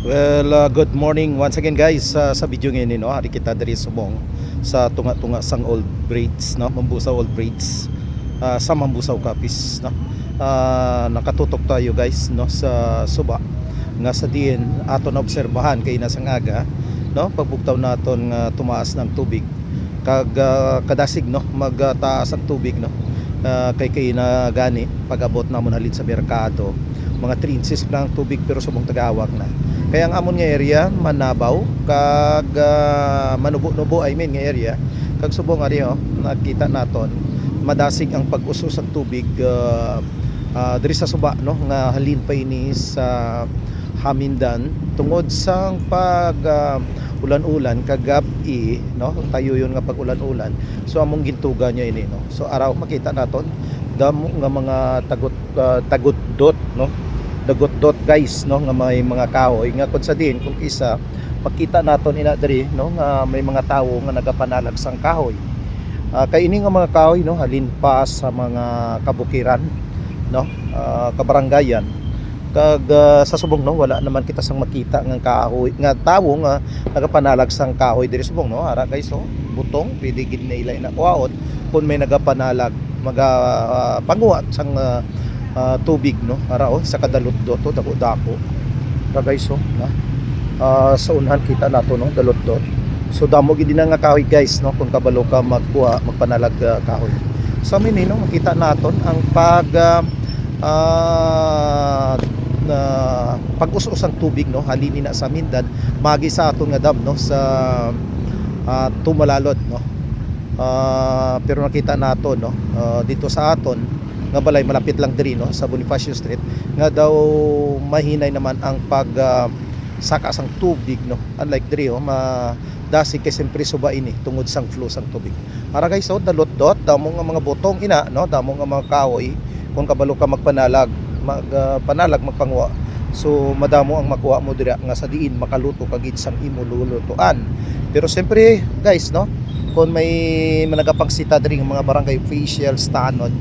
Well, good morning once again guys. Sa video ngayon no, hari kita diri subong sa tunga-tunga sang Old Bridge no, Mambusaw Old Bridge. Sa Mambusaw Capiz no. Nakatutok tayo guys no sa suba nga sa diin aton obserbahan kay nasang aga no, pagbugtaw naton nga tumaas ng tubig kag kadasig no magtaas ang tubig no. Kay na gani pag-abot namon halin sa merkado mga 3 inches lang tubig pero subong tagawak na. Kaya ang amon nga area manabaw kag manubo-nubo I mean nga area kag subong ari nakita naton madasig ang pag-usos ng tubig diri sa suba no nga halin pa ini sa Hamindan tungod sang pag ulan-ulan kagabi no tayo yon nga pag ulan-ulan so among gintuga niya ini no so araw makita naton damo nga mga tagot-dot no dagot-dot guys no nga may mga kahoy nga kun sa din kung isa makita naton ina diri no nga may mga tawo nga nagapanalag sang kahoy. Kay ini nga mga kahoy no halin pa sa mga kabukiran no kabarangayan kag sa subong no wala naman kita sang makita nga kahoy nga tawo nga nagapanalag sang kahoy diri subong no ara guys so butong pwede gid na ilay na kuwaot kun may nagapanalag panguwat sang tubig no para sa kadalot-dot to dako-dako ra guys so na sa unhan kita nato no dalot-dot so damo gid na nga kahoy guys no kung kabalo ka magpanalag kahoy sa amin no makita naton ang pag-us-us ang tubig no halini na sa Mindan magi sa aton nga dam no sa Tumalalod no. Pero nakita nato no dito sa aton nga balay malapit lang diri no sa Bonifacio Street nga daw mahinay naman ang pag saka sang tubig no unlike diri madasig kay sempre suba ini tungod sang flow sang tubig para guys so dalot-dot damo nga mga botong ina no damo nga mga kahoy kung kabalo ka magpanalag magpanguha so madamo ang makuha mo diri nga sa diin makaluto kagid sang imo lulutuan pero sempre guys no kung may managapangsita diri nga mga barangay officials tanod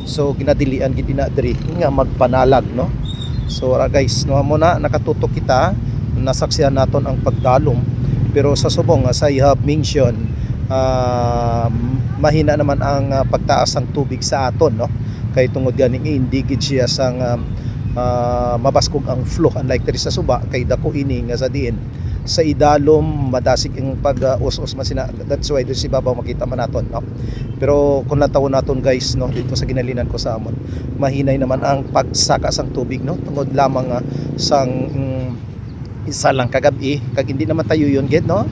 so ginadilian gid ina diri nga magpanalag no so guys no amo na nakatutok kita nasaksihan naton ang pagdalom pero sa subong sa I have mention mahina naman ang pagtaas ng tubig sa aton no kay tungod gani hindi gid siya sang mabaskog ang flow unlike diri sa suba kay dako ini nga sa diin sa idalom madasig ang pag-us-us masina that's why dito si babaw makita man naton no pero kung natawon naton guys no dito sa ginalinan ko sa amon mahinay naman ang pagsaka sang tubig no tungod lamang sang isa lang kagabi kag hindi naman tayo yun gid no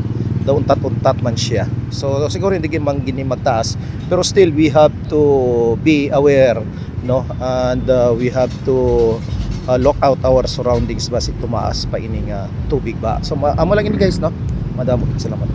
daw untat-untat man siya so siguro hindi man gini magtaas pero still we have to be aware no and we have to look out our surroundings basi tumaas pa ining tubig ba so amo lang ini guys no madamo salamat.